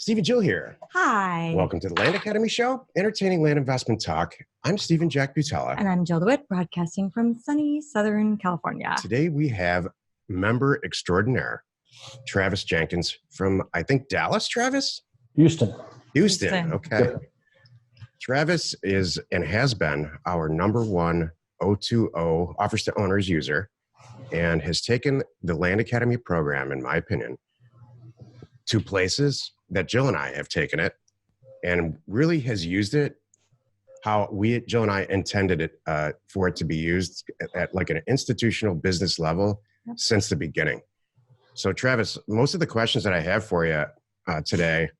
Steve and Jill here. Hi. Welcome to the Land Academy Show, entertaining land investment talk. I'm Stephen Jack Butella. And I'm Jill DeWitt, broadcasting from sunny Southern California. Today we have member extraordinaire, Travis Jenkins from, I think, Dallas, Travis? Houston. Okay. Yep. Travis is and has been our number one O2O offers to owners user and has taken the Land Academy program, in my opinion, to places that Jill and I have taken it and really has used it how Jill and I intended it for it to be used at like an institutional business level since the beginning. So Travis, most of the questions that I have for you today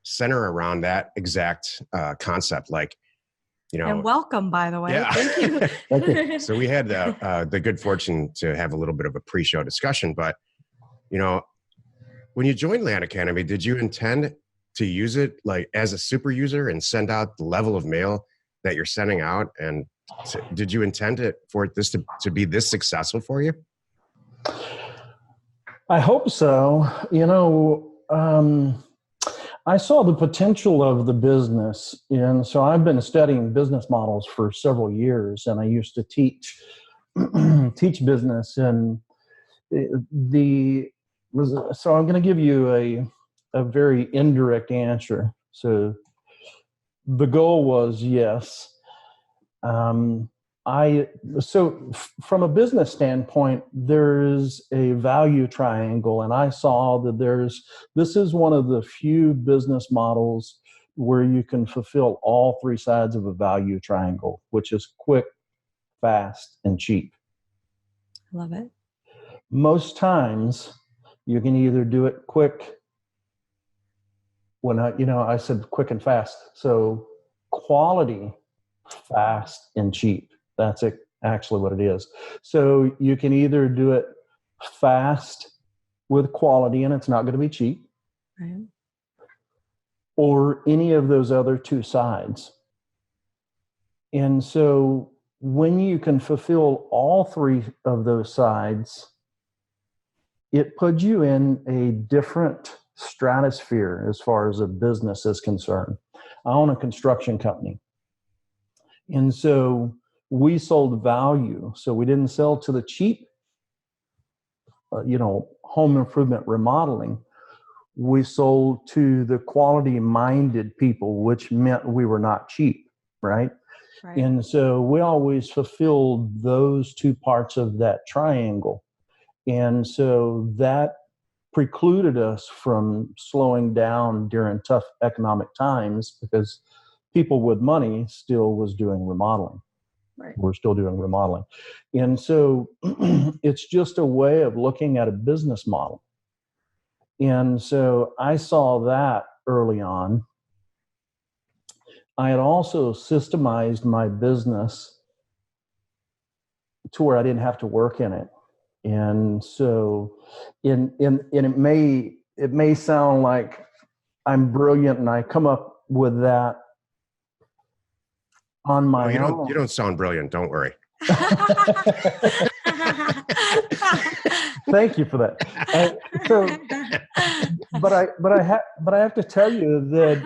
center around that exact concept. Like, you know, and welcome, by the way. Yeah. Thank you. Thank you. So we had the good fortune to have a little bit of a pre-show discussion, but you know, when you joined Land Academy, did you intend to use it like as a super user and send out the level of mail that you're sending out? And did you intend it for this to be this successful for you? I hope so. You know, I saw the potential of the business. And so I've been studying business models for several years, and I used to teach business. And so I'm going to give you a very indirect answer. So the goal was yes. From a business standpoint, there's a value triangle, and I saw that this is one of the few business models where you can fulfill all three sides of a value triangle, which is quick, fast, and cheap. Love it. Most times you can either do it quick. I said quick and fast. So quality, fast, and cheap. That's actually what it is. So you can either do it fast with quality, and it's not going to be cheap, Right. or any of those other two sides. And so when you can fulfill all three of those sides, it puts you in a different stratosphere as far as a business is concerned. I own a construction company. And so we sold value. So we didn't sell to the cheap, home improvement remodeling. We sold to the quality-minded people, which meant we were not cheap, right? Right. And so we always fulfilled those two parts of that triangle. And so that precluded us from slowing down during tough economic times because people with money still was doing remodeling. Right. We're still doing remodeling. And so it's just a way of looking at a business model. And so I saw that early on. I had also systemized my business to where I didn't have to work in it. And so it may sound like I'm brilliant and I come up with that on my own. You don't sound brilliant. Don't worry. Thank you for that. But I have to tell you that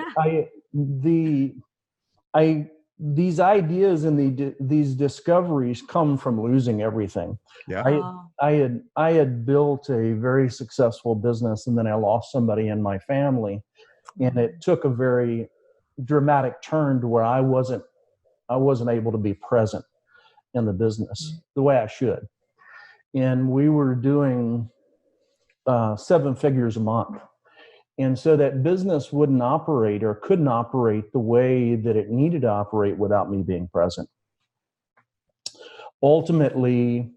these ideas and these discoveries come from losing everything. Yeah. I had built a very successful business, and then I lost somebody in my family, and it took a very dramatic turn to where I wasn't able to be present in the business the way I should. And we were doing 7 figures a month. And so that business wouldn't operate or couldn't operate the way that it needed to operate without me being present. Ultimately,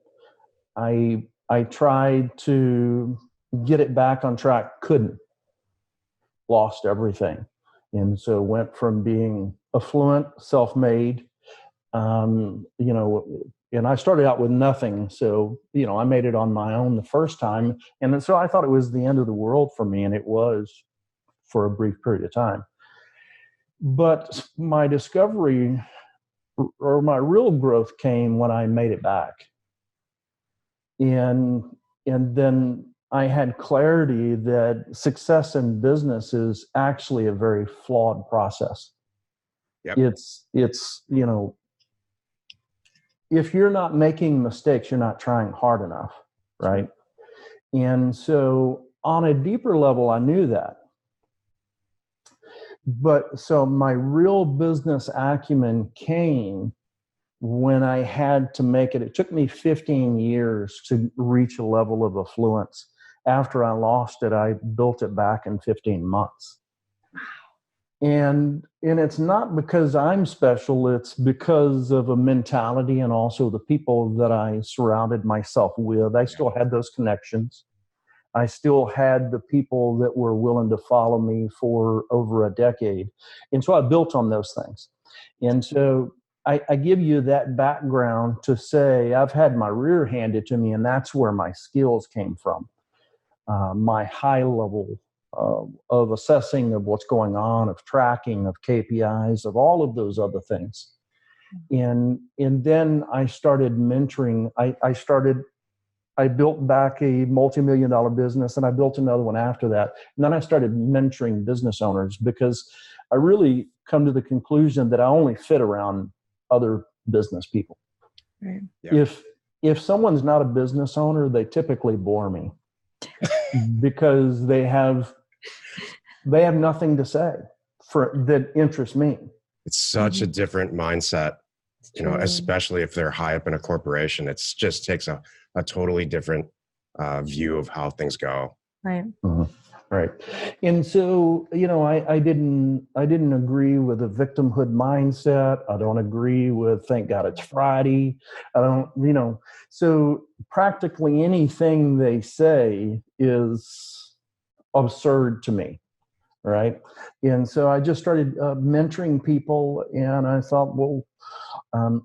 I tried to get it back on track, couldn't. Lost everything. And so went from being affluent, self-made, and I started out with nothing. So, I made it on my own the first time. And so I thought it was the end of the world for me. And it was for a brief period of time. But my discovery or my real growth came when I made it back. And then I had clarity that success in business is actually a very flawed process. Yep. It's if you're not making mistakes, you're not trying hard enough, right? And so on a deeper level, I knew that. But so my real business acumen came when I had to make it. It took me 15 years to reach a level of affluence. After I lost it, I built it back in 15 months. And it's not because I'm special, it's because of a mentality and also the people that I surrounded myself with. I still had those connections. I still had the people that were willing to follow me for over a decade. And so I built on those things. And so I give you that background to say I've had my rear handed to me, and that's where my skills came from. My high level of assessing of what's going on, of tracking, of KPIs, of all of those other things. And then I started mentoring. I built back a multi-million-dollar business, and I built another one after that. And then I started mentoring business owners because I really come to the conclusion that I only fit around other business people. Right. Yeah. If someone's not a business owner, they typically bore me because they have nothing to say that interests me. It's such a different mindset, especially if they're high up in a corporation. It just takes a totally different view of how things go. Right. Mm-hmm. Right. And so, I didn't agree with the victimhood mindset. I don't agree with, thank God it's Friday. I don't, so practically anything they say is absurd to me. Right. And so I just started mentoring people, and I thought, well,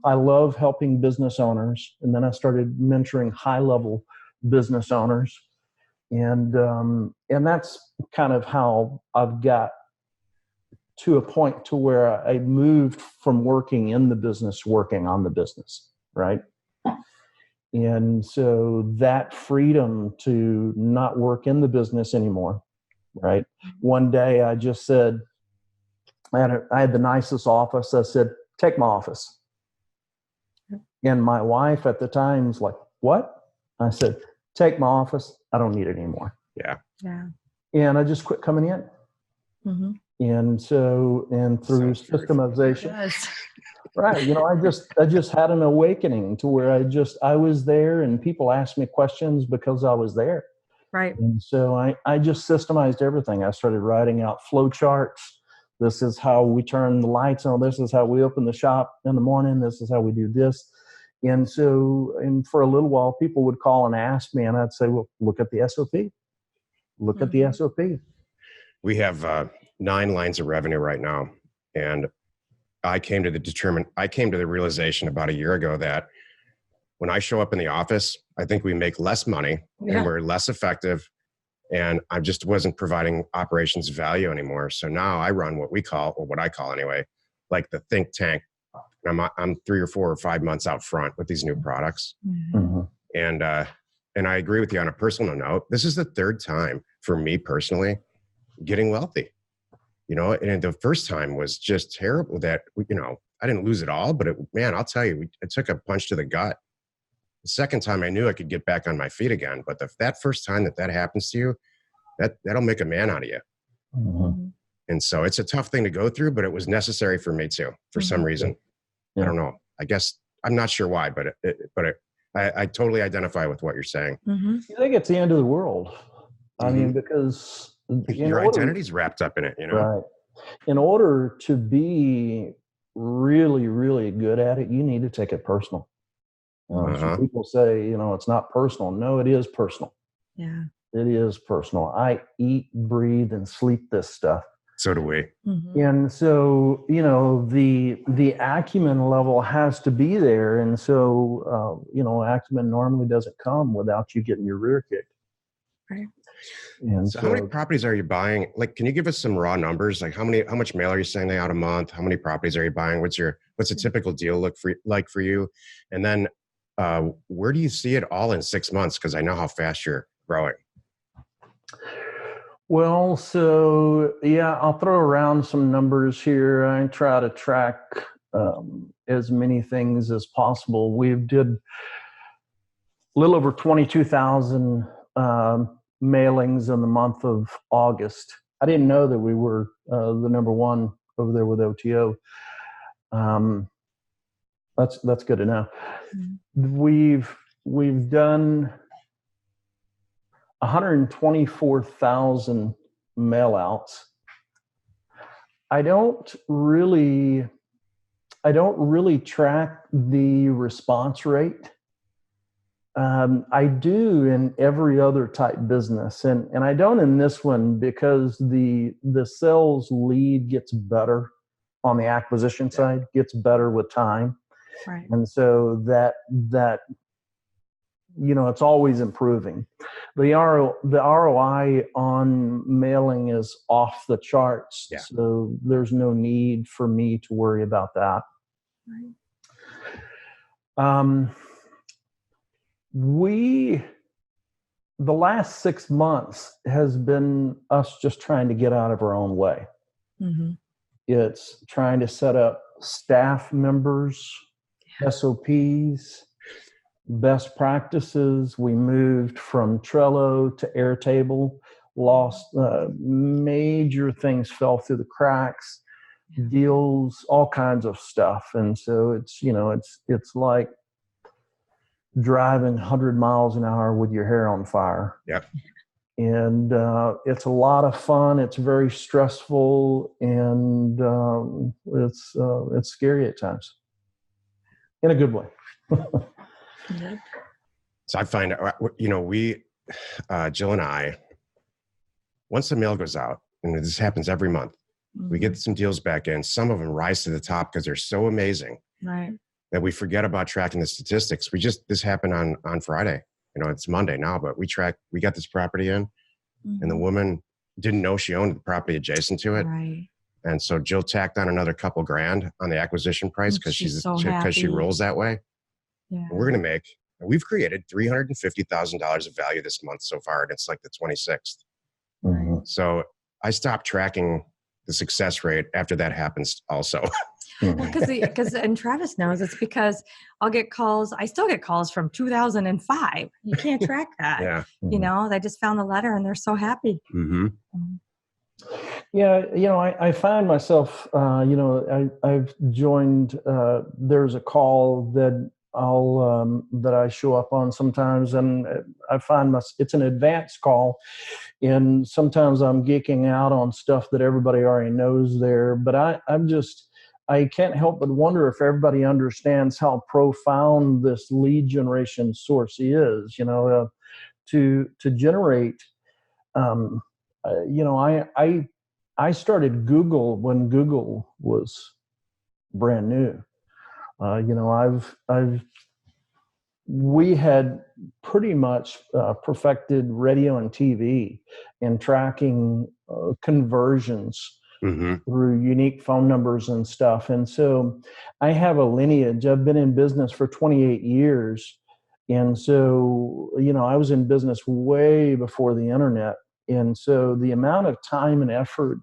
I love helping business owners. And then I started mentoring high level business owners. And that's kind of how I've got to a point to where I moved from working in the business, working on the business, right? And so that freedom to not work in the business anymore, right? One day I just said, I had the nicest office. I said, take my office. And my wife at the time was like, what? I said, take my office. I don't need it anymore. Yeah. And I just quit coming in. Mm-hmm. And so, and through systemization, Yes. right. I just had an awakening to where I was there, and people asked me questions because I was there. Right. And so I just systemized everything. I started writing out flow charts. This is how we turn the lights on. This is how we open the shop in the morning. This is how we do this. And so, and for a little while, people would call and ask me, and I'd say, well, look at the SOP. Look at the SOP. We have 9 lines of revenue right now. And I came to the realization about a year ago that when I show up in the office, I think we make less money and we're less effective. And I just wasn't providing operations value anymore. So now I run what I call anyway, like the think tank. I'm 3 or 4 or 5 months out front with these new products. Mm-hmm. And I agree with you on a personal note. This is the 3rd time for me personally getting wealthy, and the first time was just terrible that, I didn't lose it all, but I'll tell you, it took a punch to the gut. The second time I knew I could get back on my feet again. But that first time that happens to you, that'll make a man out of you. Mm-hmm. And so it's a tough thing to go through, but it was necessary for me too, for some reason. Yeah. I don't know. I guess I'm not sure why, but I totally identify with what you're saying. Mm-hmm. I think it's the end of the world. I mean, because your identity's wrapped up in it, Right. In order to be really, really good at it, you need to take it personal. Some people say, it's not personal. No, it is personal. Yeah. It is personal. I eat, breathe, and sleep this stuff. So do we. Mm-hmm. And so, the acumen level has to be there. And so, acumen normally doesn't come without you getting your rear kicked. Right. And so how many properties are you buying? Like, can you give us some raw numbers? Like how much mail are you sending out a month? How many properties are you buying? What's a typical deal look for you? And then where do you see it all in 6 months? Because I know how fast you're growing. Well, so yeah, I'll throw around some numbers here. I try to track as many things as possible. We did a little over 22,000 mailings in the month of August. I didn't know that we were the number one over there with OTO. That's good to know. We've done 124,000 mail outs. I don't really track the response rate. I do in every other type business, and I don't in this one because the sales lead gets better on the acquisition side, gets better with time, Right. and so that it's always improving. The ROI on mailing is off the charts, so there's no need for me to worry about that. Right. The last 6 months has been us just trying to get out of our own way. Mm-hmm. It's trying to set up staff members, SOPs, best practices. We moved from Trello to Airtable, major things fell through the cracks, deals, all kinds of stuff. And so it's like driving 100 miles an hour with your hair on fire. Yep. And it's a lot of fun. It's very stressful, and it's scary at times, in a good way. So I find, we, Jill and I, once the mail goes out, and this happens every month, we get some deals back in. Some of them rise to the top because they're so amazing, right, that we forget about tracking the statistics. This happened on Friday. It's Monday now, but we got this property in, and the woman didn't know she owned the property adjacent to it. Right. And so Jill tacked on another couple grand on the acquisition price because she rolls that way. Yeah. And we've created $350,000 of value this month so far, and it's like the 26th. Mm-hmm. So I stopped tracking the success rate after that happens also. Well, because and Travis knows it's because I'll get calls. I still get calls from 2005. You can't track that. Yeah. They just found the letter and they're so happy. Mm-hmm. Yeah. I find myself, I've joined, there's a call that that I show up on sometimes, and I find it's an advanced call, and sometimes I'm geeking out on stuff that everybody already knows there, but I can't help but wonder if everybody understands how profound this lead generation source is, to generate, I started Google when Google was brand new. We had pretty much perfected radio and TV and tracking conversions through unique phone numbers and stuff. And so I have a lineage. I've been in business for 28 years. And so, I was in business way before the internet. And so the amount of time and effort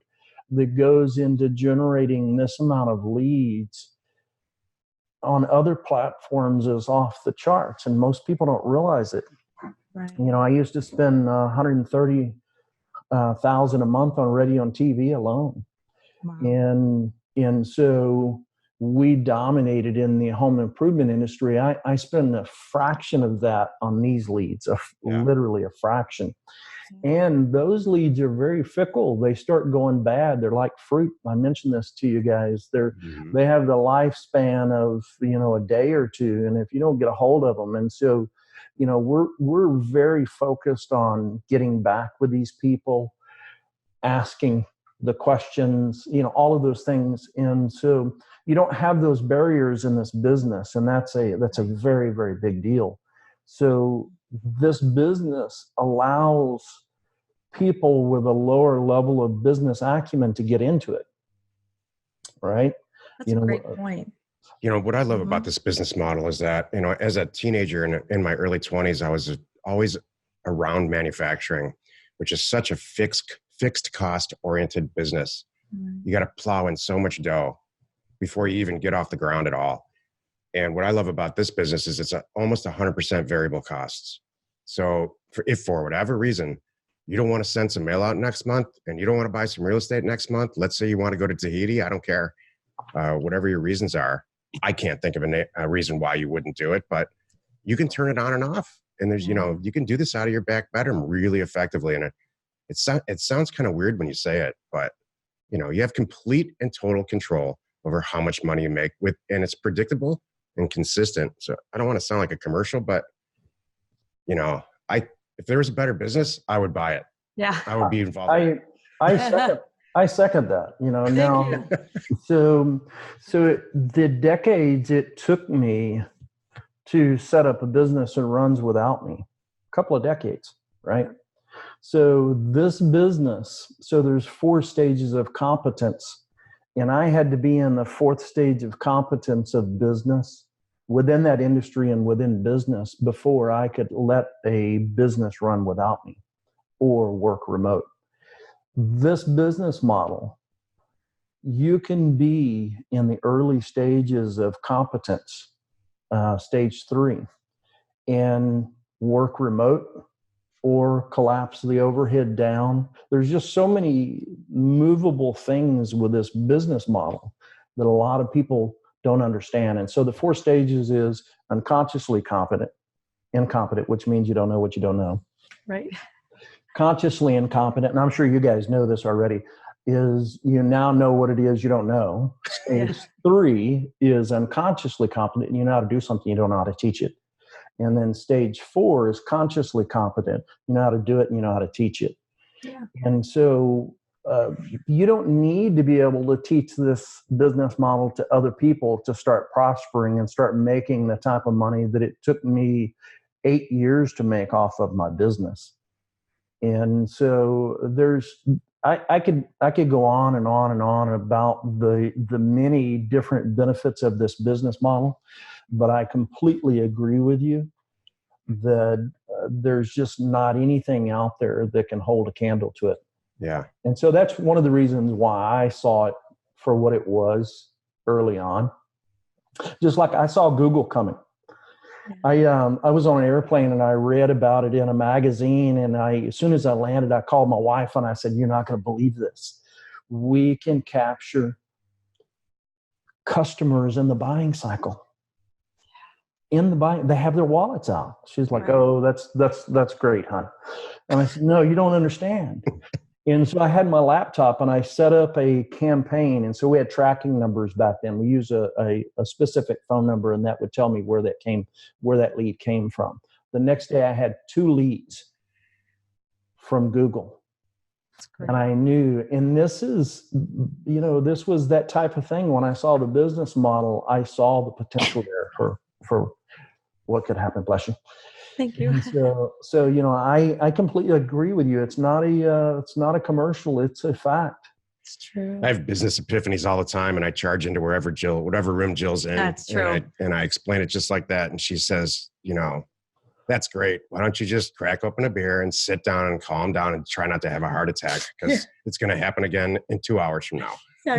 that goes into generating this amount of leads on other platforms is off the charts, and most people don't realize it. Right. I used to spend $130,000 a month on radio and TV alone. Wow. And so we dominated in the home improvement industry. I spend a fraction of that on these leads, literally a fraction. And those leads are very fickle. They start going bad. They're like fruit. I mentioned this to you guys. They have the lifespan of, a day or two. And if you don't get a hold of them. And so, we're very focused on getting back with these people, asking the questions, all of those things. And so you don't have those barriers in this business. And that's a very, very big deal. So this business allows people with a lower level of business acumen to get into it. Right? That's a great point. What I love about this business model is that, as a teenager in my early 20s, I was always around manufacturing. which is such a fixed cost oriented business. You got to plow in so much dough before you even get off the ground at all. And what I love about this business is it's almost 100% variable costs. So if for whatever reason, you don't want to send some mail out next month and you don't want to buy some real estate next month, let's say you want to go to Tahiti, I don't care. Whatever your reasons are, I can't think of a reason why you wouldn't do it, but you can turn it on and off. And there's, you can do this out of your back bedroom really effectively. And it sounds kind of weird when you say it, but you have complete and total control over how much money you make and it's predictable and consistent. So I don't want to sound like a commercial, but if there was a better business, I would buy it. Yeah. I would be involved. I second that, now. So the decades it took me to set up a business that runs without me, a couple of decades, right? So this business, there's 4 stages of competence, and I had to be in the 4th stage of competence of business within that industry and within business before I could let a business run without me or work remote. This business model, you can be in the early stages of competence, stage 3, and work remote or collapse the overhead down. There's just so many movable things with this business model that a lot of people don't understand. And so the 4 stages is unconsciously incompetent, which means you don't know what you don't know. Right. Consciously incompetent, and I'm sure you guys know this already, is you now know what it is you don't know. Stage 3 is unconsciously competent, and you know how to do something, you don't know how to teach it. And then stage 4 is consciously competent. You know how to do it, and you know how to teach it. Yeah. And so you don't need to be able to teach this business model to other people to start prospering and start making the type of money that it took me 8 years to make off of my business. And so I could go on and on and on about the many different benefits of this business model, but I completely agree with you that there's just not anything out there that can hold a candle to it. Yeah. And so that's one of the reasons why I saw it for what it was early on. Just like I saw Google coming. I was on an airplane and I read about it in a magazine, and as soon as I landed, I called my wife and I said, "You're not going to believe this. We can capture customers in the buying cycle. They have their wallets out." She's like, "Oh, that's great, hon." And I said, "No, you don't understand." And so I had my laptop and I set up a campaign. And so we had tracking numbers back then. We use a specific phone number, and that would tell me where that lead came from. The next day I had 2 leads from Google. And I knew, and this was that type of thing. When I saw the business model, I saw the potential there for what could happen. Bless you. Thank you. And so I completely agree with you. It's not a commercial. It's a fact. It's true. I have business epiphanies all the time, and I charge into whatever room Jill's in. That's true. And I explain it just like that. And she says, "That's great. Why don't you just crack open a beer and sit down and calm down and try not to have a heart attack, because it's going to happen again in 2 hours from now." You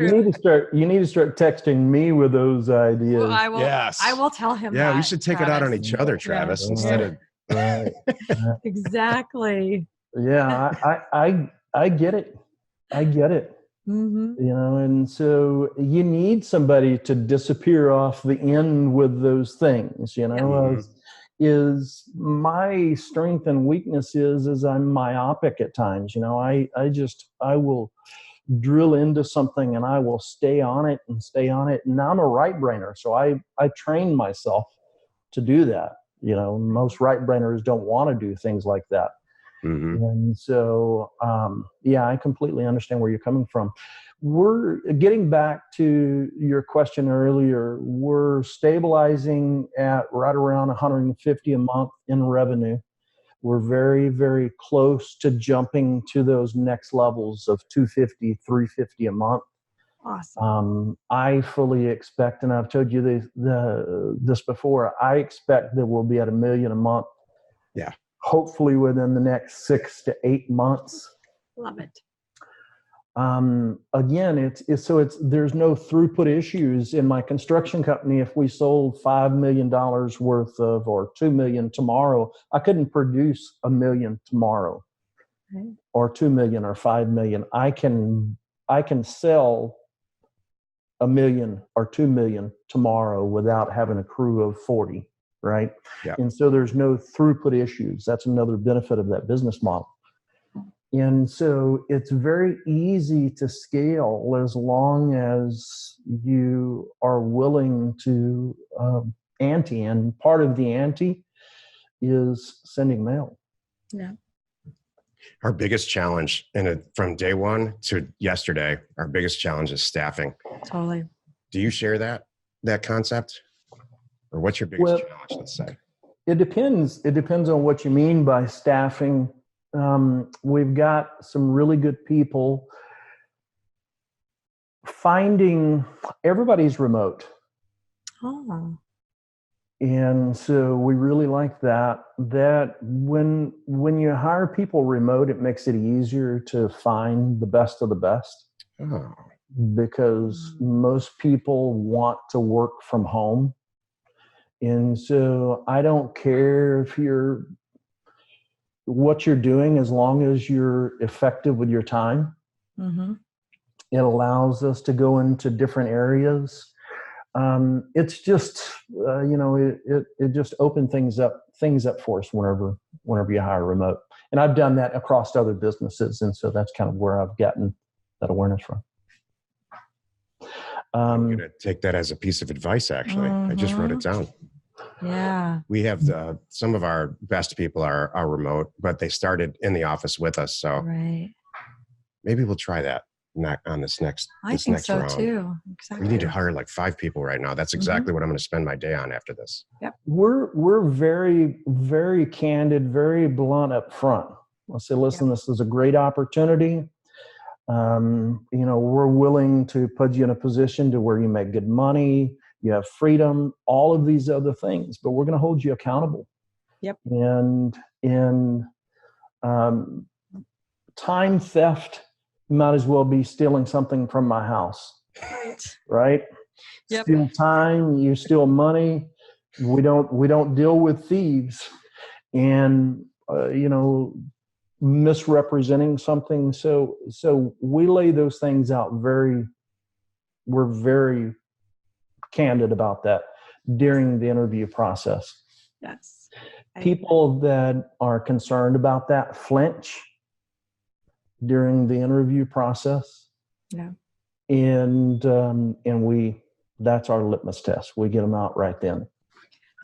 need to start texting me with those ideas. Well, I will tell him. Yeah, that, we should take Travis. it out on each other, Travis, instead of right. Exactly. Yeah, I get it. I get it. Mm-hmm. And so you need somebody to disappear off the end with those things. Is my strength and weakness is I'm myopic at times. I will drill into something and I will stay on it. And I'm a right brainer. So I train myself to do that. Most right brainers don't want to do things like that. Mm-hmm. And so, I completely understand where you're coming from. We're getting back to your question earlier. We're stabilizing at right around 150 a month in revenue. We're very, very close to jumping to those next levels of 250, 350 a month. Awesome. I fully expect, and I've told you this before, I expect that we'll be at $1 million a month. Yeah. hopefully within the next 6 to 8 months. Love it. Again, it's there's no throughput issues in my construction company. If we sold $5 million worth of, or 2 million tomorrow, I couldn't produce 1 million tomorrow, Right. or 2 million or 5 million. I can sell 1 million or 2 million tomorrow without having a crew of 40, right? Yeah. And so there's no throughput issues. That's another benefit of that business model. And so it's very easy to scale as long as you are willing to ante. And part of the ante is sending mail. Yeah. Our biggest challenge from day one to yesterday, our biggest challenge is staffing. Totally. Do you share that concept? Or what's your biggest challenge, let's say? It depends. It depends on what you mean by staffing. We've got some really good people. Finding everybody's remote. Oh. And so we really like that when you hire people remote, it makes it easier to find the best of the best. Oh. Because most people want to work from home. And so I don't care if what you're doing, as long as you're effective with your time. Mm-hmm. It allows us to go into different areas. It's just, it just opened things up for us whenever you hire remote. And I've done that across other businesses. And so that's kind of where I've gotten that awareness from. I'm going to take that as a piece of advice, actually. I just wrote it down. Yeah. We have some of our best people are remote, but they started in the office with us. So right. Maybe we'll try that on this next I think so round. too. Exactly. We need to hire like 5 people right now. That's exactly what I'm going to spend my day on after this. Yep. We're very, very candid, very blunt up front. I'll say, listen, This is a great opportunity. We're willing to put you in a position to where you make good money, you have freedom, all of these other things, but we're going to hold you accountable. Yep. And in time theft, you might as well be stealing something from my house. Right? Yep. Steal time, you steal money. We don't deal with thieves and misrepresenting something. So we lay those things out we're very candid about that during the interview process. Yes. People that are concerned about that flinch during the interview process. Yeah. And that's our litmus test. We get them out right then.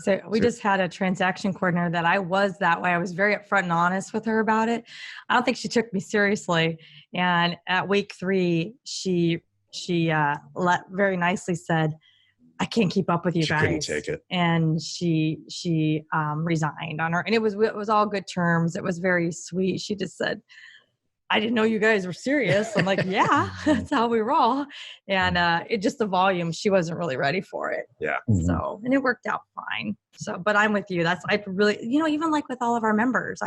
So we just had a transaction coordinator that I was that way. I was very upfront and honest with her about it. I don't think she took me seriously. And at week 3, she very nicely said, I can't keep up with you guys. She couldn't take it. And she resigned on her. And it was all good terms. It was very sweet. She just said, I didn't know you guys were serious. I'm like, yeah, that's how we roll. And it just the volume, she wasn't really ready for it. Yeah. So, and it worked out fine. So, but I'm with you. I really, even like with all of our members,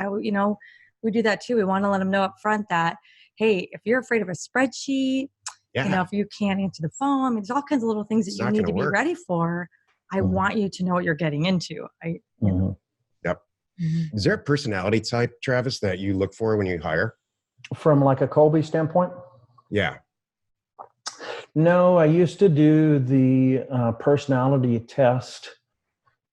we do that too. We want to let them know up front that, hey, if you're afraid of a spreadsheet, if you can't answer the phone, there's all kinds of little things that you need to be ready for. I want you to know what you're getting into. Yep. Mm-hmm. Is there a personality type, Travis, that you look for when you hire? From like a Colby standpoint? Yeah. No, I used to do the personality test.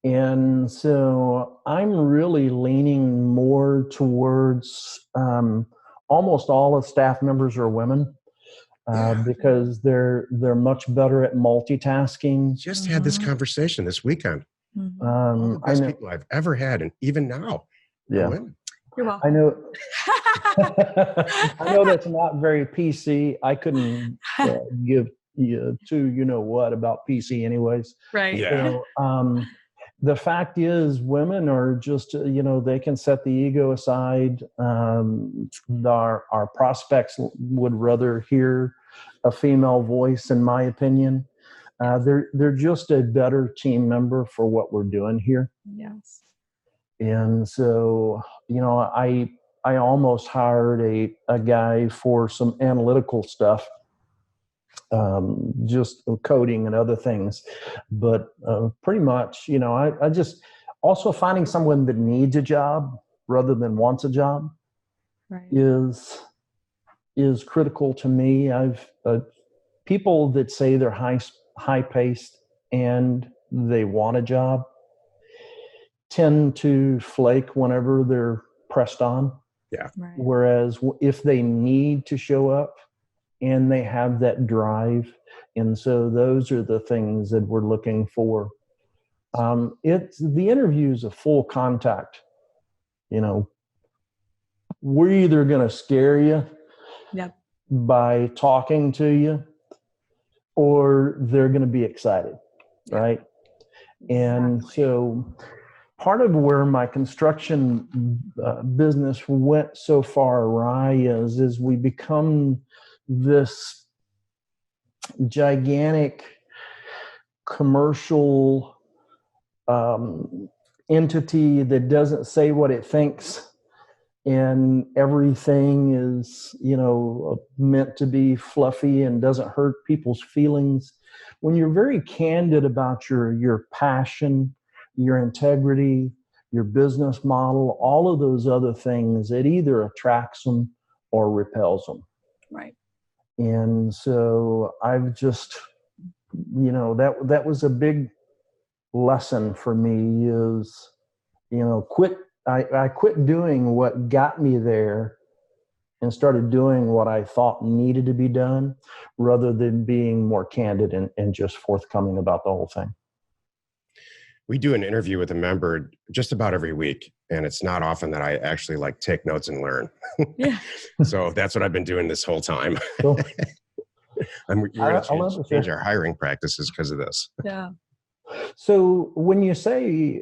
And so I'm really leaning more towards almost all the staff members are women because they're much better at multitasking. Just had this conversation this weekend. All the best people I've ever had, and even now, women. You're welcome. I know. I know that's not very PC. I couldn't give you what about PC, anyways. Right. Yeah. So, the fact is, women are just they can set the ego aside. Our prospects would rather hear a female voice, in my opinion. They're just a better team member for what we're doing here. Yes. And so, I almost hired a guy for some analytical stuff, just coding and other things. But pretty much, I just also finding someone that needs a job rather than wants a job Right. is critical to me. I've people that say they're high paced and they want a job tend to flake whenever they're pressed on. Yeah. Right. Whereas if they need to show up and they have that drive, and so those are the things that we're looking for. It's the interviews of full contact. We're either going to scare you Yep. by talking to you, or they're going to be excited, right? And so part of where my construction business went so far awry is we become this gigantic commercial entity that doesn't say what it thinks, and everything is meant to be fluffy and doesn't hurt people's feelings. When you're very candid about your passion, your integrity, your business model, all of those other things, it either attracts them or repels them. Right. And so I've just, that was a big lesson for me is, I quit doing what got me there and started doing what I thought needed to be done rather than being more candid and just forthcoming about the whole thing. We do an interview with a member just about every week, and it's not often that I actually take notes and learn. Yeah. So that's what I've been doing this whole time. Cool. We're going to change our hiring practices because of this. Yeah. So when you say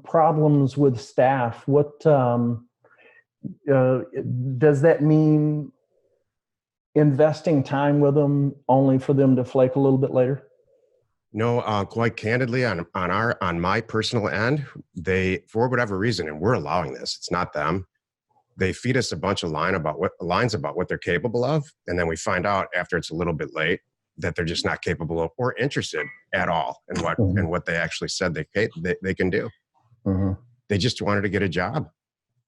problems with staff, what does that mean? Investing time with them only for them to flake a little bit later? No, quite candidly, on my personal end, they, for whatever reason, and we're allowing this, it's not them. They feed us a bunch of lines about what they're capable of, and then we find out after it's a little bit late that they're just not capable of or interested at all in what they actually said they can do. Mm-hmm. They just wanted to get a job.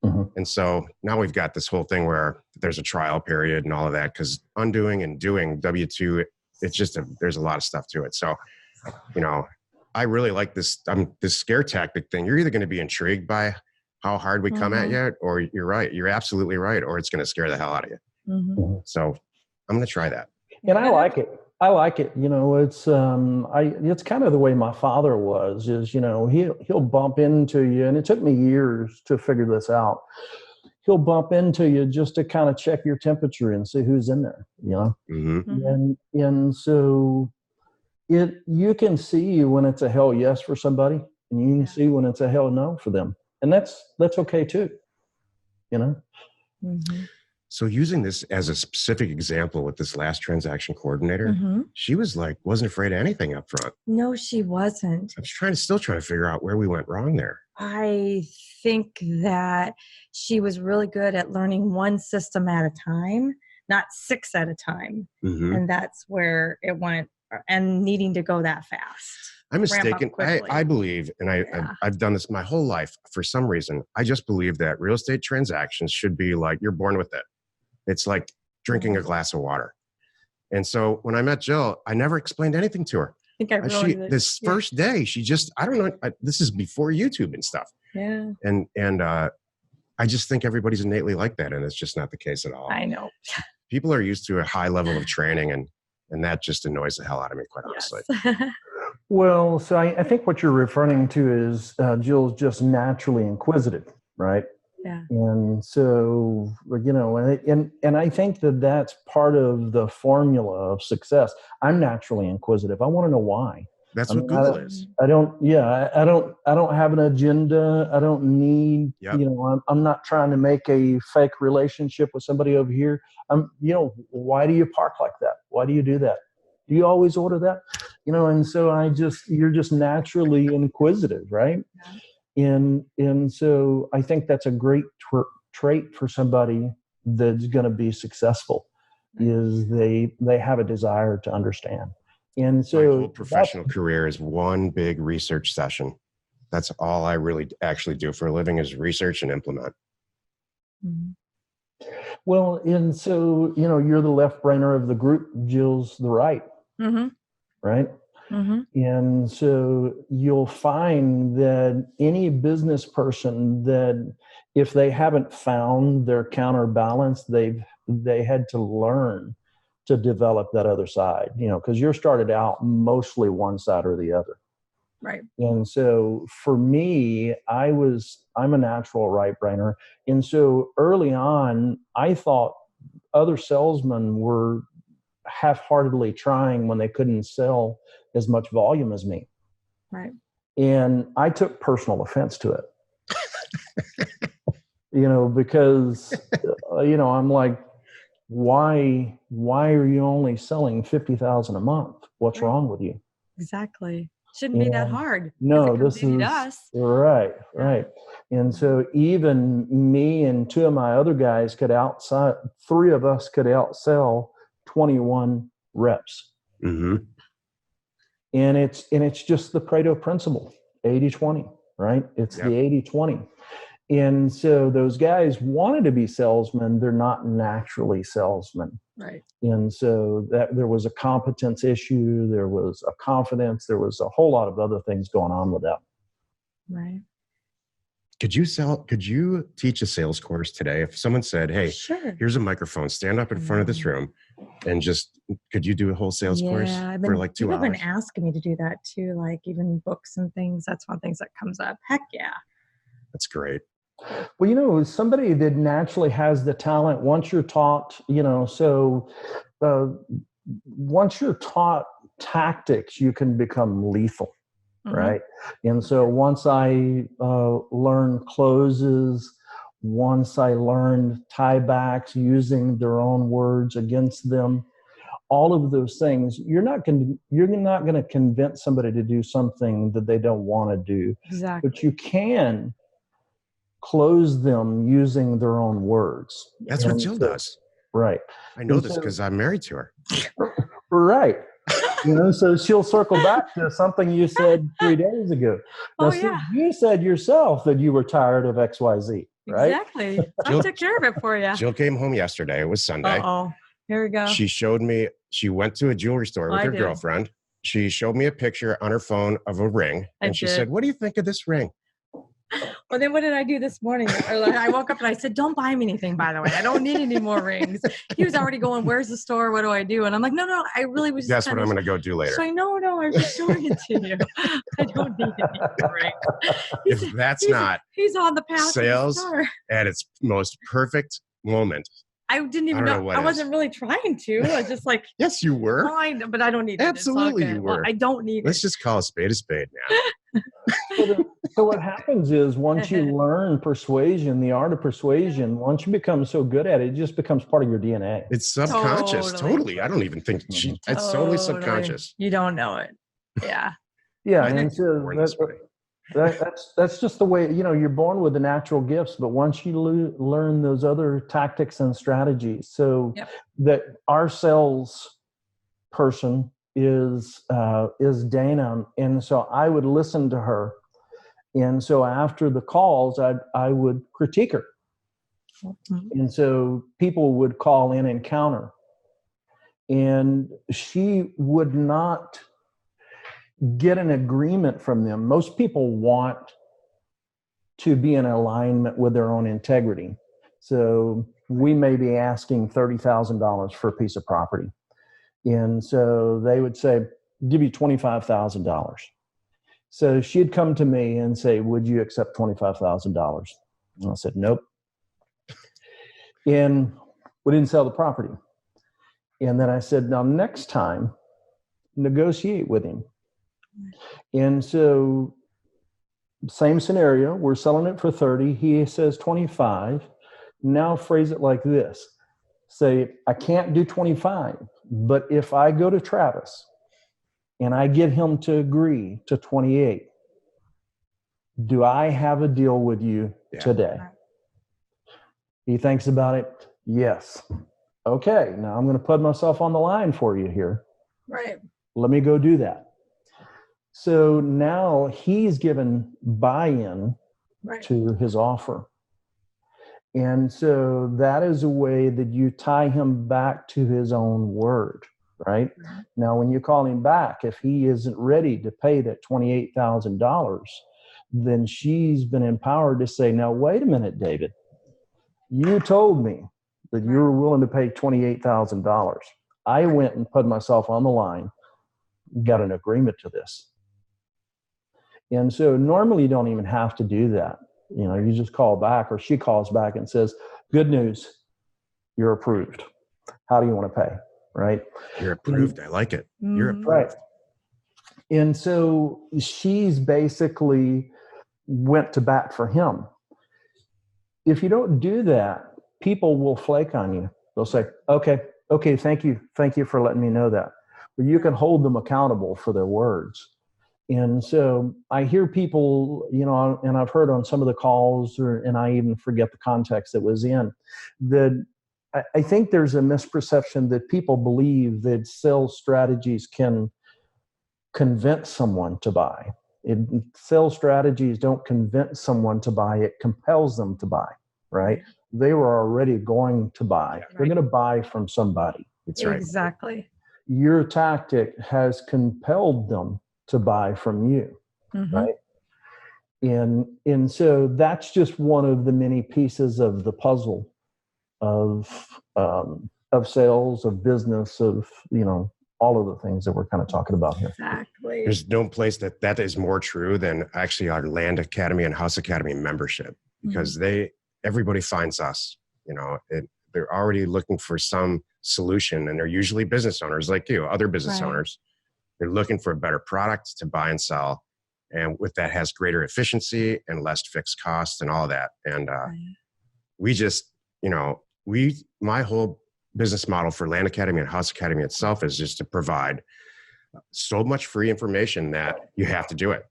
Mm-hmm. And so now we've got this whole thing where there's a trial period and all of that, because undoing and doing W-2, it's just there's a lot of stuff to it. So, I really like this scare tactic thing. You're either going to be intrigued by how hard we come at you, or you're right. You're absolutely right. Or it's going to scare the hell out of you. Mm-hmm. So I'm going to try that. And I like it. It's it's kind of the way my father was, is, he'll bump into you, and it took me years to figure this out. He'll bump into you just to kind of check your temperature and see who's in there, Mm-hmm. Mm-hmm. And so you can see when it's a hell yes for somebody, and you can see when it's a hell no for them. And that's okay too, Mm-hmm. So using this as a specific example with this last transaction coordinator, she was wasn't afraid of anything up front. No, she wasn't. I was still trying to figure out where we went wrong there. I think that she was really good at learning one system at a time, not 6 at a time. Mm-hmm. And that's where it went, and needing to go that fast. I'm mistaken. I believe, and I've done this my whole life for some reason. I just believe that real estate transactions should be you're born with it. It's like drinking a glass of water. And so when I met Jill, I never explained anything to her. I think this first day, she just, I don't know, this is before YouTube and stuff. Yeah. And I just think everybody's innately like that, and it's just not the case at all. I know. People are used to a high level of training, and that just annoys the hell out of me, quite honestly. Well, so I think what you're referring to is Jill's just naturally inquisitive, right? Yeah. And so, and I think that's part of the formula of success. I'm naturally inquisitive. I want to know why. That's what Google is. I don't have an agenda. I don't need, I'm not trying to make a fake relationship with somebody over here. Why do you park like that? Why do you do that? Do you always order that? And so you're just naturally inquisitive, right? And so I think that's a great trait for somebody that's going to be successful, is they have a desire to understand. And so my whole professional career is one big research session. That's all I really actually do for a living, is research and implement. Well, and so, you're the left brainer of the group, Jill's the right, right? And so you'll find that any business person, that if they haven't found their counterbalance, they had to learn to develop that other side, because you're started out mostly one side or the other. Right. And so for me, I'm a natural right brainer. And so early on, I thought other salesmen were half-heartedly trying when they couldn't sell as much volume as me. Right. And I took personal offense to it. Because I'm like, why are you only selling 50,000 a month? What's wrong with you? Exactly. Shouldn't be that hard. No, this is us. right. And so even me and two of my other guys three of us could outsell 21 reps. Mm-hmm. And it's just the Pareto principle, 80-20, right? It's the 80-20. And so those guys wanted to be salesmen. They're not naturally salesmen. Right. And so that there was a competence issue. There was a confidence. There was a whole lot of other things going on with that. Right. Could you teach a sales course today? If someone said, hey, sure, here's a microphone, stand up in front of this room and could you do a whole sales course for like 2 hours? People have been asking me to do that too, like even books and things. That's one of the things that comes up. Heck yeah. That's great. Well, somebody that naturally has the talent, once you're taught, once you're taught tactics, you can become lethal. Right. And so once I learned closes, once I learned tiebacks, using their own words against them, all of those things, you're not going to convince somebody to do something that they don't want to do. Exactly. But you can close them using their own words. That's what Jill does. Right. I know this because I'm married to her. Right. So she'll circle back to something you said 3 days ago. Now, you said yourself that you were tired of XYZ, right? Exactly. I took care of it for you. Jill came home yesterday. It was Sunday. Here we go. She showed me, she went to a jewelry store with her girlfriend. She showed me a picture on her phone of a ring. And she said, what do you think of this ring? Well, then what did I do this morning? I woke up and I said, don't buy me anything, by the way. I don't need any more rings. He was already going, where's the store? What do I do? And I'm like, no, I really was That's what I'm going to go do later. So I know, I was just showing it to you. I don't need any more rings. If that's not he's on the path sales at its most perfect moment. I didn't even know. I wasn't really trying to. I was just like, yes, you were. Fine, but I don't need it. Absolutely, you were. Well, I don't need Let's just call a spade now. So what happens is once you learn persuasion, the art of persuasion, once you become so good at it, it just becomes part of your DNA. It's subconscious. Totally. I don't even think it's totally subconscious. You don't know it. Yeah. Yeah. And so that's just the way, you're born with the natural gifts, but once you learn those other tactics and strategies, so that our sales person is Dana. And so I would listen to her. And so after the calls, I would critique her. And so people would call in and counter. And she would not get an agreement from them. Most people want to be in alignment with their own integrity. So we may be asking $30,000 for a piece of property. And so they would say, give you $25,000. So she'd come to me and say, would you accept $25,000? And I said, nope. And we didn't sell the property. And then I said, now next time, negotiate with him. And so same scenario, we're selling it for 30. He says 25. Now phrase it like this. Say, I can't do 25, but if I go to Travis and I get him to agree to 28, do I have a deal with you today? He thinks about it. Yes. Okay, now I'm going to put myself on the line for you here. Right. Let me go do that. So now he's given buy-in to his offer. And so that is a way that you tie him back to his own word, right? Now, when you call him back, if he isn't ready to pay that $28,000, then she's been empowered to say, now, wait a minute, David, you told me that you were willing to pay $28,000. I went and put myself on the line, got an agreement to this. And so normally you don't even have to do that. You know, you just call back, or she calls back and says, good news, you're approved. How do you want to pay? Right? You're approved. I like it. You're approved. Right. And so she's basically went to bat for him. If you don't do that, people will flake on you. They'll say, okay, thank you for letting me know that. But you can hold them accountable for their words. And so I hear people, you know, and I've heard on some of the calls, and I even forget the context it was in, that I think there's a misperception that people believe that sales strategies can convince someone to buy. Sales strategies don't convince someone to buy, it compels them to buy, right? They were already going to buy. They're going to buy from somebody. That's right. Exactly. Your tactic has compelled them to buy from you, right? And so that's just one of the many pieces of the puzzle of sales, of business, of, you know, all of the things that we're kind of talking about here. Exactly. There's no place that is more true than actually our Land Academy and House Academy membership, because everybody finds us, you know, they're already looking for some solution, and they're usually business owners like you, other business owners. They're looking for a better product to buy and sell. And with that has greater efficiency and less fixed costs and all that. And we just, you know, my whole business model for Land Academy and House Academy itself is just to provide so much free information that you have to do it,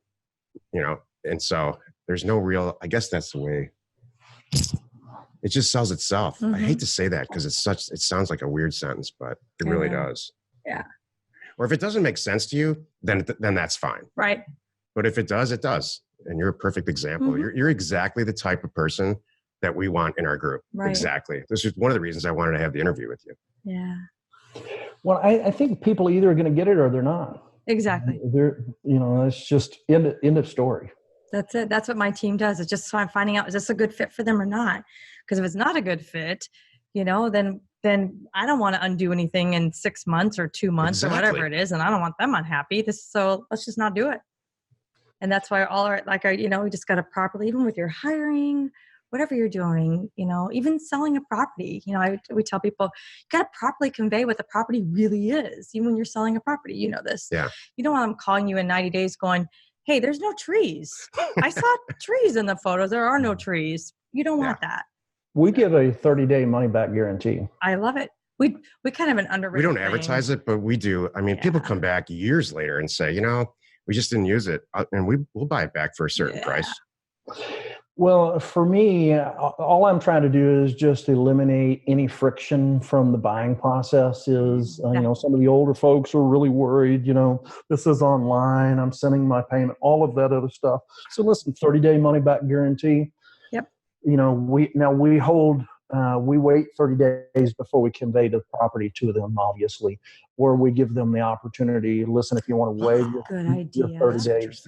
you know? And so there's no real, I guess that's the way it just sells itself. I hate to say that because it sounds like a weird sentence, but it really does. Yeah. Or if it doesn't make sense to you, then that's fine. Right. But if it does, it does. And you're a perfect example. You're exactly the type of person that we want in our group. Right. Exactly. This is one of the reasons I wanted to have the interview with you. Yeah. Well, I think people either are going to get it or they're not. Exactly. They're, you know, it's just end of story. That's it. That's what my team does. It's just finding out, is this a good fit for them or not? Because if it's not a good fit, you know, then I don't want to undo anything in 6 months or 2 months or whatever it is. And I don't want them unhappy. So let's just not do it. And that's why you know, we just got to properly, even with your hiring, whatever you're doing, you know, even selling a property, you know, we tell people, you got to properly convey what the property really is. Even when you're selling a property, you know this. Yeah. You don't want them calling you in 90 days going, hey, there's no trees. I saw trees in the photos. There are no trees. You don't want that. We give a 30-day money-back guarantee. I love it. We kind of an underrated We don't advertise it, but we do. I mean, people come back years later and say, you know, we just didn't use it, and we'll buy it back for a certain price. Well, for me, all I'm trying to do is just eliminate any friction from the buying process. You know, some of the older folks are really worried, you know, this is online, I'm sending my payment, all of that other stuff. So listen, 30-day money back guarantee. Yep. You know, we wait 30 days before we convey the property to them, obviously, or we give them the opportunity. Listen, if you want to waive your 30 days,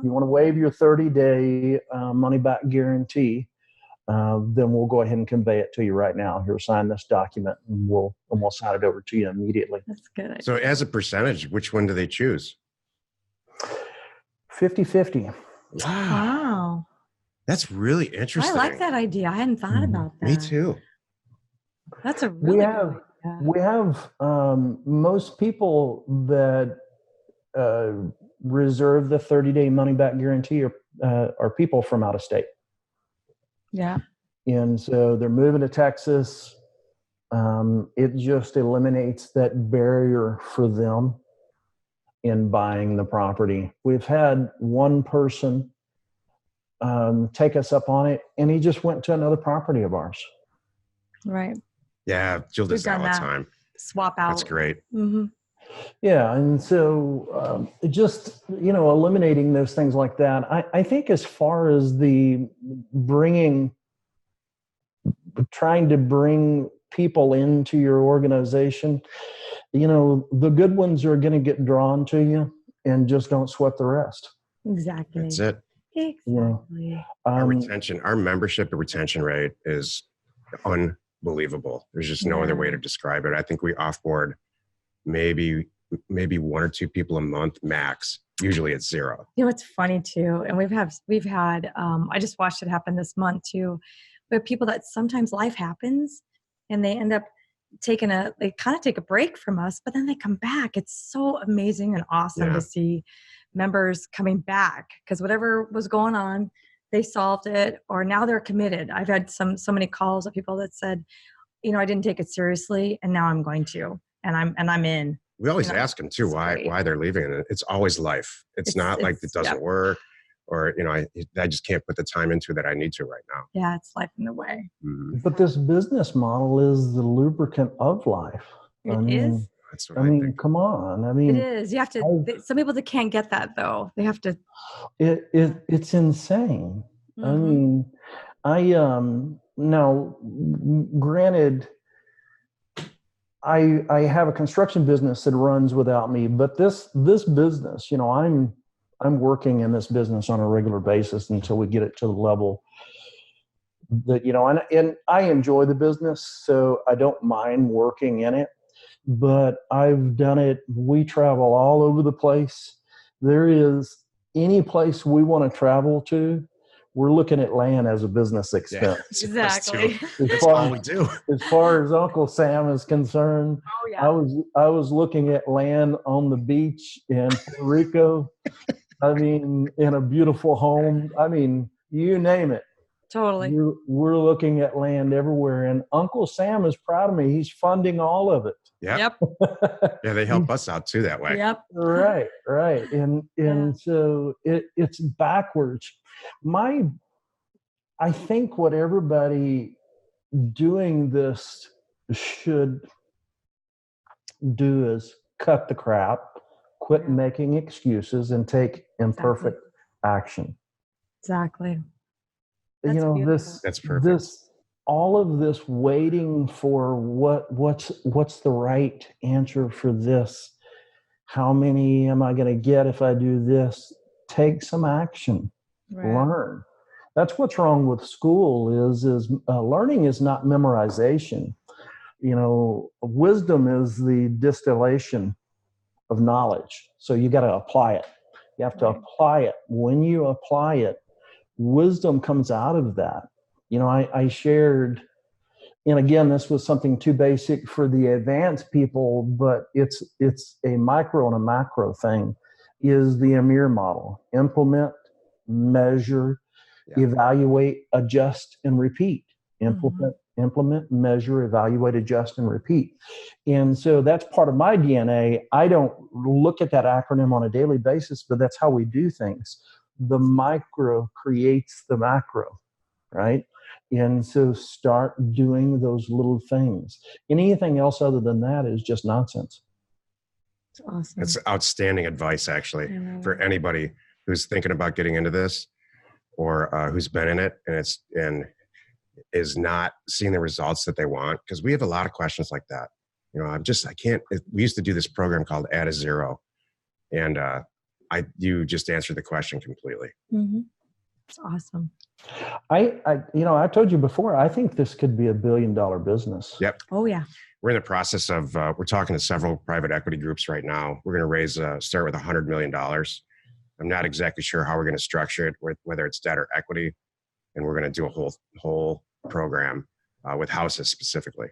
you want to waive your 30-day money-back guarantee, then we'll go ahead and convey it to you right now. Here, sign this document, and we'll sign it over to you immediately. That's good. So as a percentage, which one do they choose? 50-50. Wow. That's really interesting. I like that idea. I hadn't thought about that. Me too. That's a really good idea. We have most people that reserve the 30-day money-back guarantee are people from out of state. Yeah. And so they're moving to Texas. It just eliminates that barrier for them in buying the property. We've had one person take us up on it, and he just went to another property of ours. Right. Yeah, Jill does We've that done all the that. time. Swap out. That's great. Mm-hmm. Yeah, and so just eliminating those things like that. I think as far as the trying to bring people into your organization, the good ones are going to get drawn to you, and just don't sweat the rest. Exactly. That's it. Exactly. Our membership and retention rate is unbelievable. There's just no other way to describe it. I think we offboard maybe 1 or 2 people a month max. Usually it's 0. It's funny too. And we've had, I just watched it happen this month too. We have people that sometimes life happens and they end up they kind of take a break from us, but then they come back. It's so amazing and awesome to see members coming back, because whatever was going on, they solved it, or now they're committed. I've had so many calls of people that said, I didn't take it seriously, and now I'm going to, and I'm in. We always ask them too why they're leaving, and it's always life. It's not like it doesn't work, or I just can't put the time into that I need to right now. Yeah, it's life in the way. Mm-hmm. But this business model is the lubricant of life. It is. That's what I think. Come on. It is. You have to. Some people that can't get that though. They have to. It's insane. Mm-hmm. Now, granted, I have a construction business that runs without me, but this business, I'm working in this business on a regular basis until we get it to the level that, and I enjoy the business, so I don't mind working in it, but I've done it. We travel all over the place. There is any place we want to travel to, we're looking at land as a business expense. Yeah, exactly. That's all we do. As far as Uncle Sam is concerned, I was looking at land on the beach in Puerto Rico. In a beautiful home. You name it. Totally. We're looking at land everywhere, and Uncle Sam is proud of me. He's funding all of it. Yep. Yeah, they help us out too that way. Yep. Right. And so it's backwards. I think what everybody doing this should do is cut the crap, quit making excuses, and take imperfect action. Exactly. That's perfect. All of this waiting for what's the right answer for this? How many am I going to get if I do this? Take some action. Right. Learn. That's what's wrong with school is learning is not memorization. Wisdom is the distillation of knowledge. So you got to apply it. You have to apply it. When you apply it, wisdom comes out of that. I shared, and again, this was something too basic for the advanced people, but it's a micro and a macro thing, is the Amir model. Implement, measure, evaluate, adjust, and repeat. Implement, measure, evaluate, adjust, and repeat. And so that's part of my DNA. I don't look at that acronym on a daily basis, but that's how we do things. The micro creates the macro, right? And so start doing those little things. Anything else other than that is just nonsense. That's awesome. That's outstanding advice, actually, for anybody who's thinking about getting into this or who's been in it and is not seeing the results that they want. Because we have a lot of questions like that. We used to do this program called Add a Zero. And you just answered the question completely. Mm-hmm. It's awesome. I told you before, I think this could be $1 billion business. Yep. Oh yeah. We're in the process of, we're talking to several private equity groups right now. We're going to start with $100 million. I'm not exactly sure how we're going to structure it, whether it's debt or equity. And we're going to do a whole program with houses specifically.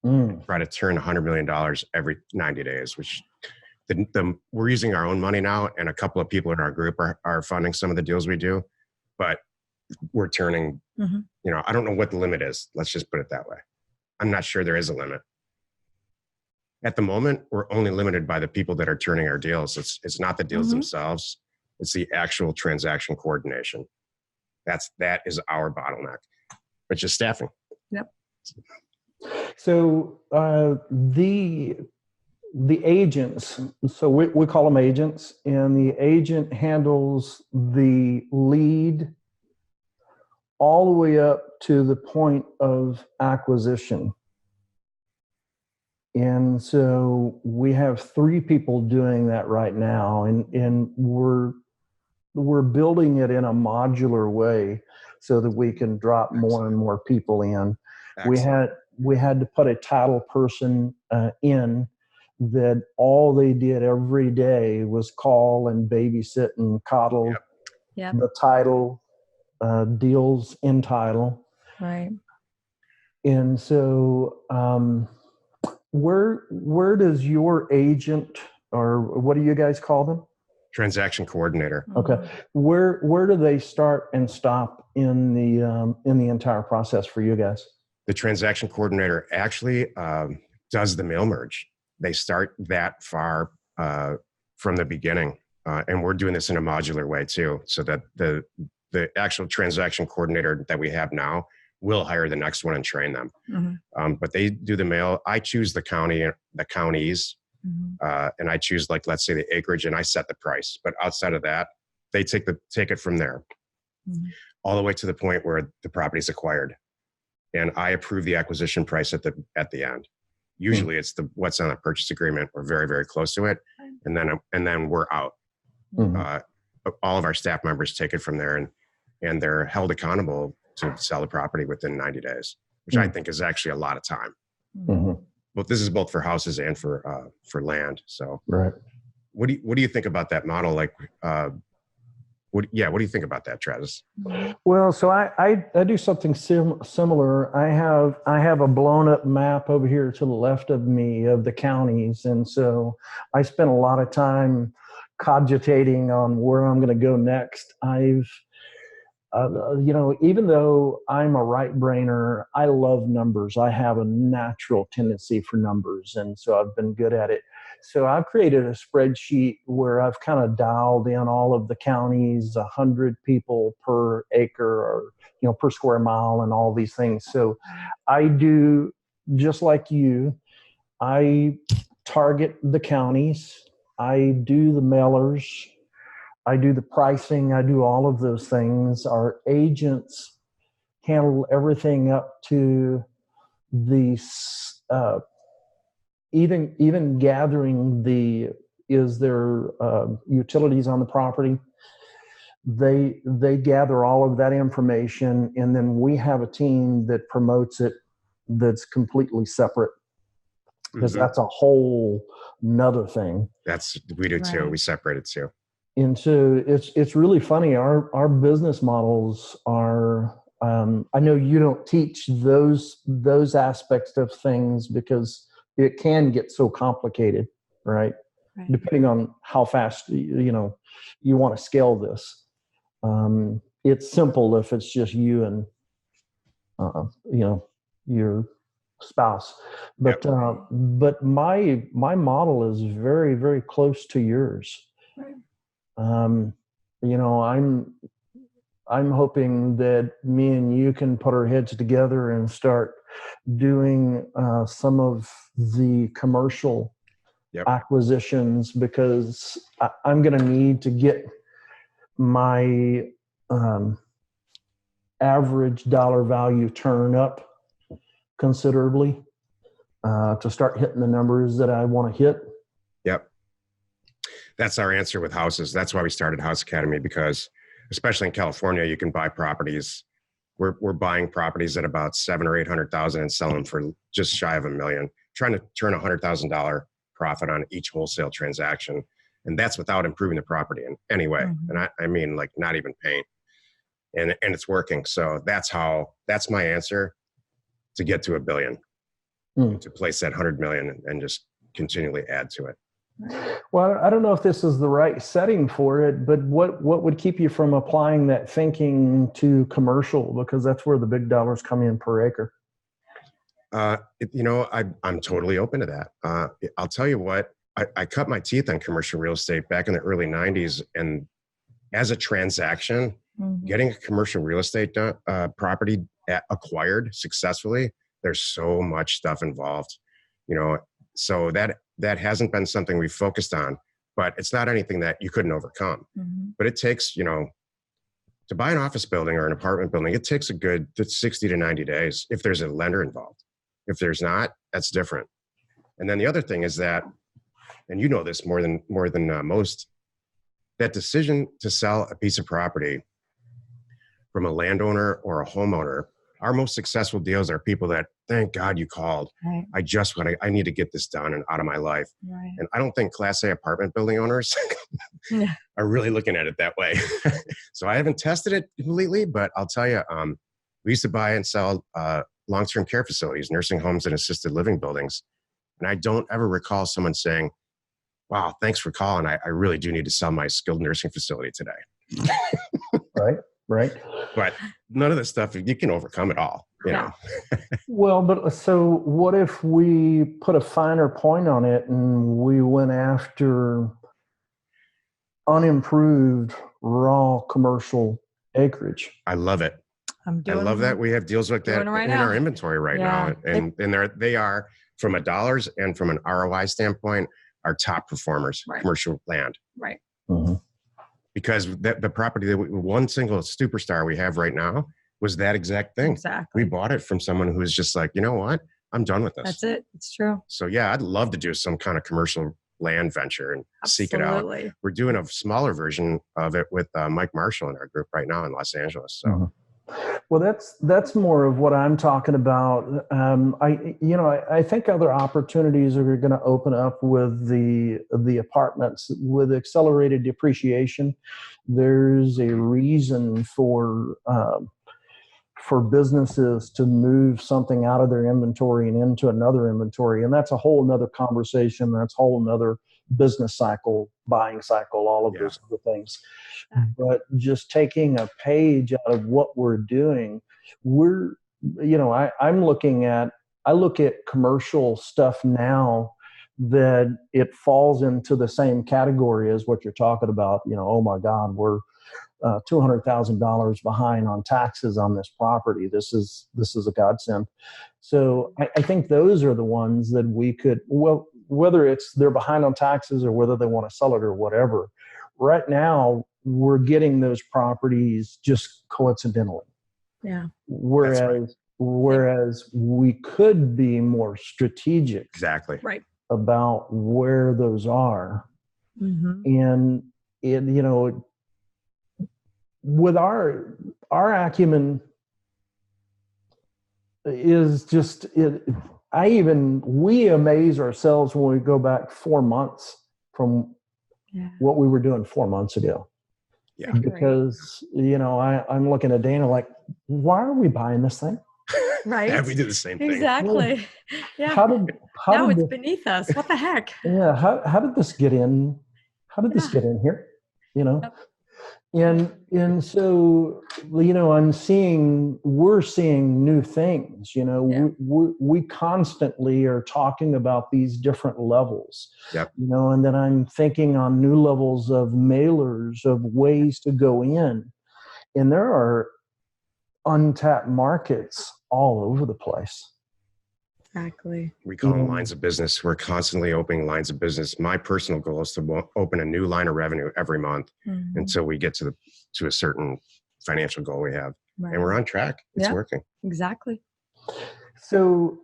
Try to turn $100 million every 90 days, which we're using our own money now, and a couple of people in our group are funding some of the deals we do, but we're turning, I don't know what the limit is. Let's just put it that way. I'm not sure there is a limit. At the moment, we're only limited by the people that are turning our deals. It's not the deals themselves. It's the actual transaction coordination. That is our bottleneck, but just staffing. Yep. So the agents, so we call them agents, and the agent handles the lead all the way up to the point of acquisition. And so we have 3 people doing that right now, and we're building it in a modular way so that we can drop more and more people in. Excellent. We had to put a title person in that all they did every day was call and babysit and coddle Yep. the title, deals in title. Right. And so where does your agent, or what do you guys call them? Transaction coordinator. Okay. Where do they start and stop in the entire process for you guys? The transaction coordinator actually does the mail merge. They start that far from the beginning, and we're doing this in a modular way too, so that the actual transaction coordinator that we have now will hire the next one and train them. Mm-hmm. But they do the mail. I choose the counties, and I choose, like, let's say, the acreage, and I set the price. But outside of that, they take it from there, all the way to the point where the property is acquired, and I approve the acquisition price at the end. Usually, it's what's on the purchase agreement. We're very, very close to it, and then we're out. All of our staff members take it from there, and they're held accountable to sell the property within 90 days, which I think is actually a lot of time. But this is both for houses and for land. So, right. What do you think about that model? Like, what do you think about that, Travis? Well, so I do something similar. I have a blown up map over here to the left of me of the counties, and so I spent a lot of time cogitating on where I'm going to go next. Even though I'm a right brainer, I love numbers. I have a natural tendency for numbers, and so I've been good at it. So I've created a spreadsheet where I've kind of dialed in all of the counties, 100 people per acre, or per square mile, and all these things. So I do just like you. I target the counties. I do the mailers. I do the pricing. I do all of those things. Our agents handle everything up to the even gathering is there utilities on the property. They gather all of that information, and then we have a team that promotes it that's completely separate, because that's a whole nother thing. We do too. We separate it too. And so it's really funny. Our business models are. I know you don't teach those aspects of things because it can get so complicated, right? Depending on how fast you want to scale this. It's simple if it's just you and your spouse, but my model is very, very close to yours. I'm hoping that me and you can put our heads together and start doing some of the commercial acquisitions, because I'm going to need to get my average dollar value turn up considerably to start hitting the numbers that I want to hit. Yep. That's our answer with houses. That's why we started House Academy, because especially in California, you can buy properties. We're buying properties at about $700,000 or $800,000 and selling them for just shy of $1 million, trying to turn $100,000 profit on each wholesale transaction. And that's without improving the property in any way. And I mean, like, not even paint. And it's working. So that's my answer to get to $1 billion, to place that 100 million and just continually add to it. Well, I don't know if this is the right setting for it, but what would keep you from applying that thinking to commercial? Because that's where the big dollars come in per acre. I'm totally open to that. I'll tell you what, I cut my teeth on commercial real estate back in the early 90s. And as a transaction, Getting a commercial real estate property acquired successfully, there's so much stuff involved, so that hasn't been something we've focused on, but it's not anything that you couldn't overcome. But it takes, to buy an office building or an apartment building, it takes a good 60 to 90 days if there's a lender involved. If there's not, that's different. And then the other thing is that, and you know this more than most, that decision to sell a piece of property from a landowner or a homeowner, our most successful deals are people that, thank God you called. Right. I need to get this done and out of my life. Right. And I don't think Class A apartment building owners are really looking at it that way. So I haven't tested it completely, but I'll tell you, we used to buy and sell long-term care facilities, nursing homes and assisted living buildings. And I don't ever recall someone saying, wow, thanks for calling. I really do need to sell my skilled nursing facility today. Right. But none of this stuff, you can overcome it all, you know. Well, but so what if we put a finer point on it and we went after unimproved raw commercial acreage? I love it. I love that we have deals like that in our inventory right now. And they are, from a dollars and from an ROI standpoint, our top performers, commercial land. Right. Mm-hmm. Because the property that one single superstar we have right now was that exact thing. Exactly. We bought it from someone who was just like, you know what? I'm done with this. That's it. It's true. So yeah, I'd love to do some kind of commercial land venture and seek it out. We're doing a smaller version of it with Mike Marshall in our group right now in Los Angeles. So. Well, that's more of what I'm talking about. I think other opportunities are going to open up with the apartments with accelerated depreciation. There's a reason for businesses to move something out of their inventory and into another inventory, and that's a whole nother conversation. That's a whole nother business cycle, buying cycle, all of those other things. But just taking a page out of what we're doing, I look at commercial stuff now that it falls into the same category as what you're talking about. Oh my God, we're $200,000 behind on taxes on this property. This is a godsend. So I think those are the ones that we could, whether it's they're behind on taxes or whether they want to sell it or whatever. Right now, we're getting those properties just coincidentally. Yeah. Whereas we could be more strategic. Exactly. Right. About where those are. And with our acumen is just it. We amaze ourselves when we go back 4 months from what we were doing 4 months ago. Yeah. Because, I'm looking at Dana like, why are we buying this thing? Right. Yeah, we do the same thing. Exactly. Yeah. How it's did beneath us. What the heck? Yeah. How did this get in? How did this get in here? Yep. And so, we're seeing new things, we constantly are talking about these different levels, and then I'm thinking on new levels of mailers, of ways to go in. And there are untapped markets all over the place. Exactly. We call them lines of business. We're constantly opening lines of business. My personal goal is to open a new line of revenue every month until we get to a certain financial goal we have. Right. And we're on track. It's working. Exactly. So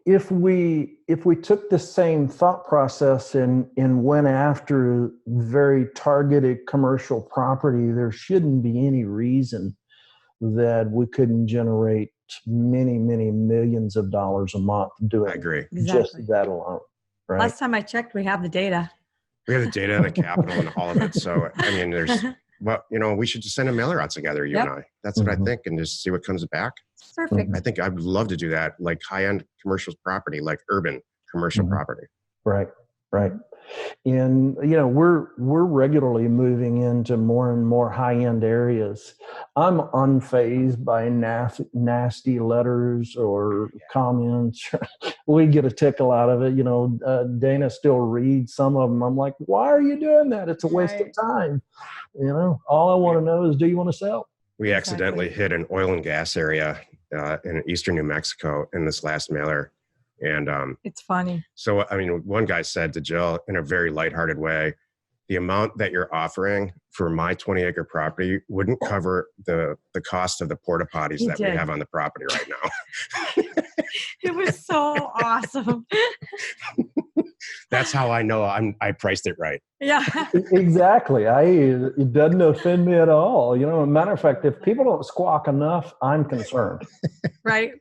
if we took the same thought process and went after very targeted commercial property, there shouldn't be any reason that we couldn't generate many, many millions of dollars a month doing just that alone. Right? Last time I checked, we have the data. We have the data and the capital and all of it. So, we should just send a mailer out together, you and I. That's what I think, and just see what comes back. Perfect. I think I'd love to do that, like high-end commercial property, like urban commercial property. Right. And we're regularly moving into more and more high-end areas. I'm unfazed by nasty letters or comments. We get a tickle out of it. Dana still reads some of them. I'm like, why are you doing that? It's a waste of time. All I want to know is, do you want to sell? We accidentally hit an oil and gas area in eastern New Mexico in this last mailer. And it's funny. So, one guy said to Jill in a very lighthearted way, the amount that you're offering for my 20-acre property wouldn't cover the cost of the porta potties we have on the property right now. It was so awesome. That's how I know I priced it right. Yeah. Exactly. It doesn't offend me at all. As a matter of fact, if people don't squawk enough, I'm concerned. Right.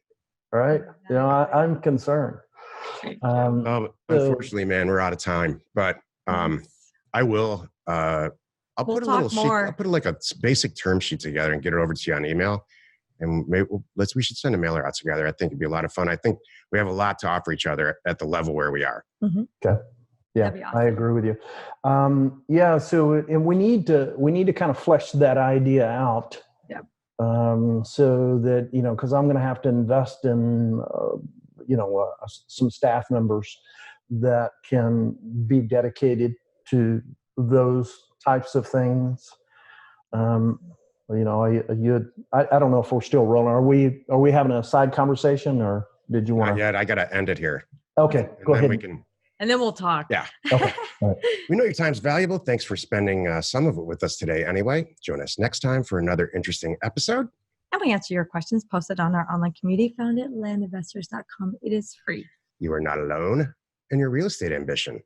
Right. I'm concerned. Unfortunately, man, we're out of time, but I will, I'll put a little sheet, I'll put like a basic term sheet together and get it over to you on email. And maybe we should send a mailer out together. I think it'd be a lot of fun. I think we have a lot to offer each other at the level where we are. Mm-hmm. Okay. Yeah, awesome. I agree with you. So, and we need to kind of flesh that idea out. Yeah. So that, because I'm going to have to invest in, some staff members that can be dedicated to those types of things. I don't know if we're still rolling. Are we having a side conversation, or did you want to? Not yet. I got to end it here. Okay, go ahead. And then we'll talk. Yeah. Okay. All right. We know your time's valuable. Thanks for spending some of it with us today anyway. Join us next time for another interesting episode. And we answer your questions posted on our online community found at landinvestors.com. It is free. You are not alone in your real estate ambition.